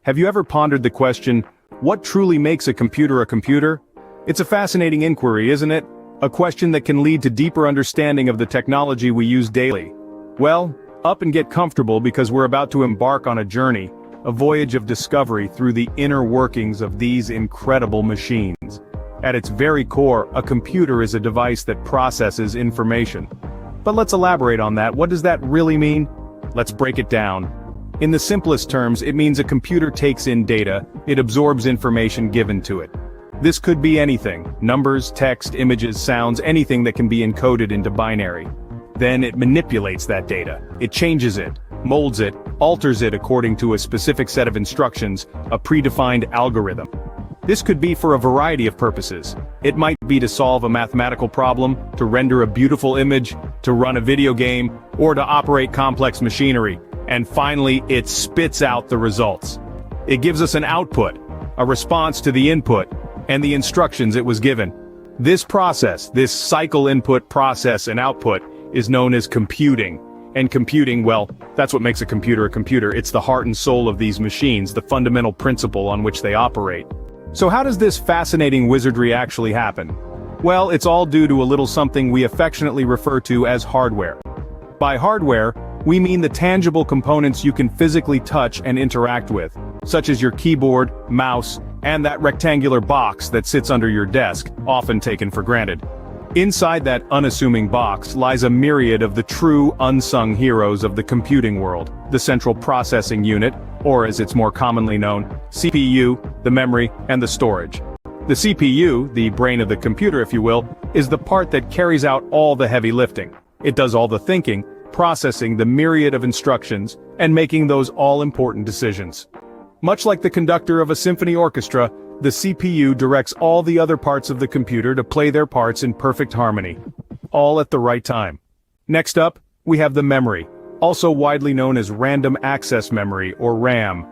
Have you ever pondered the question, what truly makes a computer a computer? It's a fascinating inquiry, isn't it? A question that can lead to deeper understanding of the technology we use daily. Well, up and get comfortable because we're about to embark on a journey, a voyage of discovery through the inner workings of these incredible machines. At its very core, a computer is a device that processes information. But let's elaborate on that. What does that really mean? Let's break it down. In the simplest terms, it means a computer takes in data, it absorbs information given to it. This could be anything: numbers, text, images, sounds, anything that can be encoded into binary. Then it manipulates that data. It changes it, molds it, alters it according to a specific set of instructions, a predefined algorithm. This could be for a variety of purposes. It might be to solve a mathematical problem, to render a beautiful image, to run a video game, or to operate complex machinery. And finally, it spits out the results. It gives us an output, a response to the input, and the instructions it was given. This process, this cycle input, process, and output, is known as computing. And computing, well, that's what makes a computer a computer. It's the heart and soul of these machines, the fundamental principle on which they operate. So how does this fascinating wizardry actually happen? Well, it's all due to a little something we affectionately refer to as hardware. By hardware, we mean the tangible components you can physically touch and interact with, such as your keyboard, mouse, and that rectangular box that sits under your desk, often taken for granted. Inside that unassuming box lies a myriad of the true unsung heroes of the computing world, the central processing unit, or as it's more commonly known, CPU, the memory, and the storage. The CPU, the brain of the computer if you will, is the part that carries out all the heavy lifting. It does all the thinking, processing the myriad of instructions, and making those all-important decisions. Much like the conductor of a symphony orchestra, the CPU directs all the other parts of the computer to play their parts in perfect harmony, all at the right time. Next up, we have the memory, also widely known as random access memory, or RAM.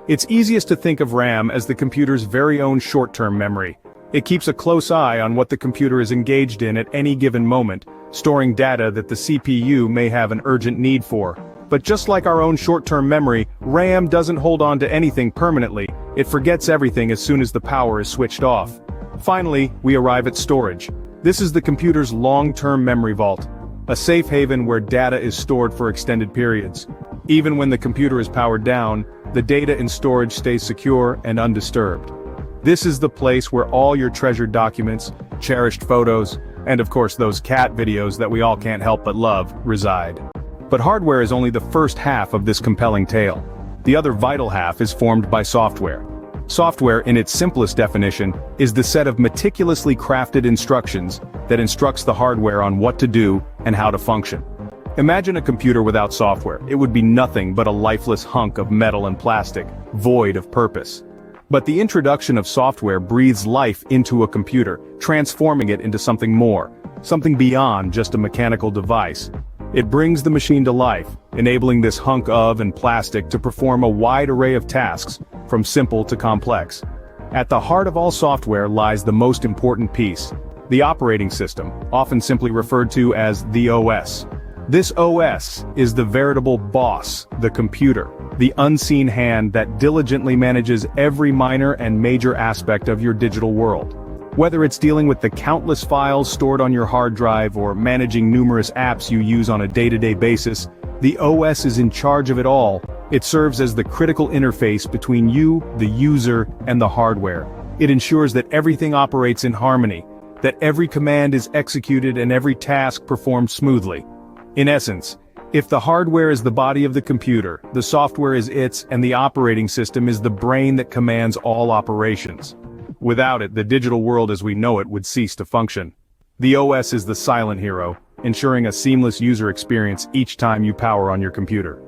It's easiest to think of RAM as the computer's very own short-term memory. It keeps a close eye on what the computer is engaged in at any given moment, storing data that the CPU may have an urgent need for. But just like our own short-term memory, RAM doesn't hold on to anything permanently. It forgets everything as soon as the power is switched off. Finally, we arrive at storage. This is the computer's long-term memory vault, a safe haven where data is stored for extended periods. Even when the computer is powered down, the data in storage stays secure and undisturbed. This is the place where all your treasured documents, cherished photos, and of course those cat videos that we all can't help but love, reside. But hardware is only the first half of this compelling tale. The other vital half is formed by software. Software, in its simplest definition, is the set of meticulously crafted instructions that instructs the hardware on what to do and how to function. Imagine a computer without software. It would be nothing but a lifeless hunk of metal and plastic, void of purpose. But the introduction of software breathes life into a computer, transforming it into something more, something beyond just a mechanical device. It brings the machine to life, enabling this hunk of and plastic to perform a wide array of tasks, from simple to complex. At the heart of all software lies the most important piece, the operating system, often simply referred to as the OS. This OS is the veritable boss, the computer, the unseen hand that diligently manages every minor and major aspect of your digital world. Whether it's dealing with the countless files stored on your hard drive or managing numerous apps you use on a day-to-day basis, the OS is in charge of it all. It serves as the critical interface between you, the user, and the hardware. It ensures that everything operates in harmony, that every command is executed and every task performed smoothly. In essence, if the hardware is the body of the computer, the software is its, and the operating system is the brain that commands all operations. Without it, the digital world as we know it would cease to function. The OS is the silent hero, ensuring a seamless user experience each time you power on your computer.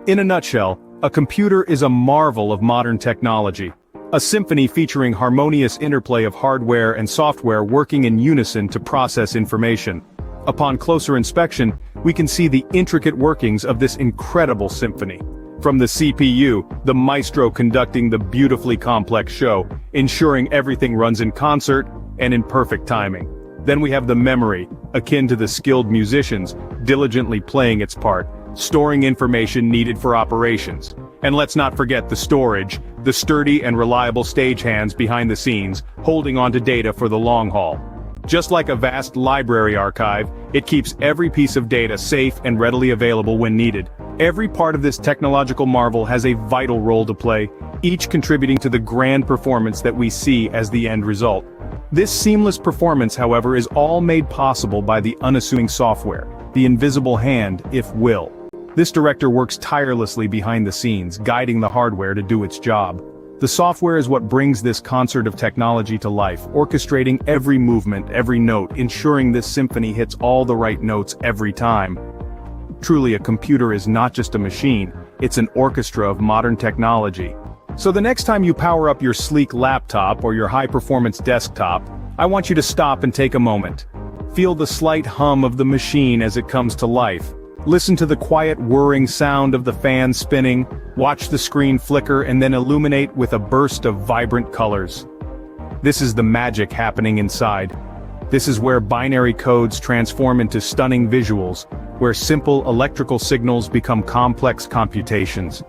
In a nutshell, a computer is a marvel of modern technology, a symphony featuring harmonious interplay of hardware and software working in unison to process information. Upon closer inspection, we can see the intricate workings of this incredible symphony. From the CPU, the maestro conducting the beautifully complex show, ensuring everything runs in concert and in perfect timing. Then we have the memory, akin to the skilled musicians, diligently playing its part, storing information needed for operations. And let's not forget the storage, the sturdy and reliable stagehands behind the scenes, holding onto data for the long haul. Just like a vast library archive, it keeps every piece of data safe and readily available when needed. Every part of this technological marvel has a vital role to play, each contributing to the grand performance that we see as the end result. This seamless performance, however, is all made possible by the unassuming software, the invisible hand, if will. This director works tirelessly behind the scenes, guiding the hardware to do its job. The software is what brings this concert of technology to life, orchestrating every movement, every note, ensuring this symphony hits all the right notes every time. Truly, a computer is not just a machine, it's an orchestra of modern technology. So the next time you power up your sleek laptop or your high-performance desktop, I want you to stop and take a moment. Feel the slight hum of the machine as it comes to life. Listen to the quiet whirring sound of the fan spinning, watch the screen flicker and then illuminate with a burst of vibrant colors. This is the magic happening inside. This is where binary codes transform into stunning visuals, where simple electrical signals become complex computations.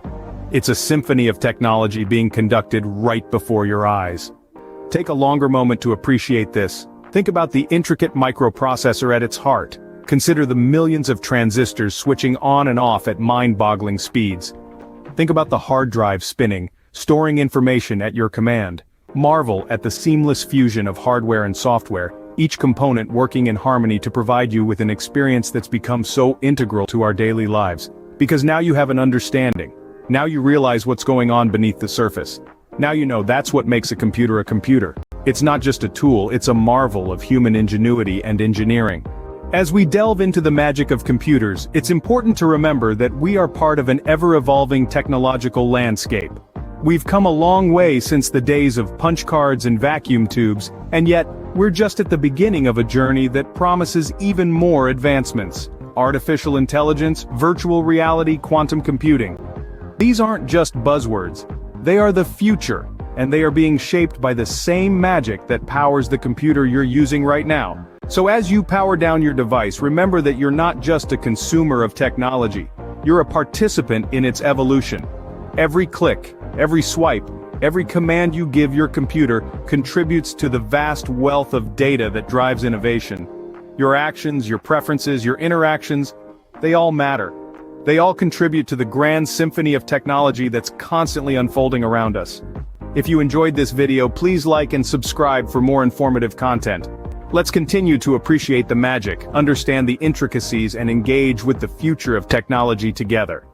It's a symphony of technology being conducted right before your eyes. Take a longer moment to appreciate this. Think about the intricate microprocessor at its heart. Consider the millions of transistors switching on and off at mind-boggling speeds. Think about the hard drive spinning, storing information at your command. Marvel at the seamless fusion of hardware and software, each component working in harmony to provide you with an experience that's become so integral to our daily lives. Because now you have an understanding. Now you realize what's going on beneath the surface. Now you know that's what makes a computer a computer. It's not just a tool, it's a marvel of human ingenuity and engineering. As we delve into the magic of computers, it's important to remember that we are part of an ever-evolving technological landscape. We've come a long way since the days of punch cards and vacuum tubes, and yet, we're just at the beginning of a journey that promises even more advancements. Artificial intelligence, virtual reality, quantum computing. These aren't just buzzwords. They are the future, and they are being shaped by the same magic that powers the computer you're using right now. So as you power down your device, remember that you're not just a consumer of technology. You're a participant in its evolution. Every click, every swipe, every command you give your computer contributes to the vast wealth of data that drives innovation. Your actions, your preferences, your interactions, they all matter. They all contribute to the grand symphony of technology that's constantly unfolding around us. If you enjoyed this video, please like and subscribe for more informative content. Let's continue to appreciate the magic, understand the intricacies and engage with the future of technology together.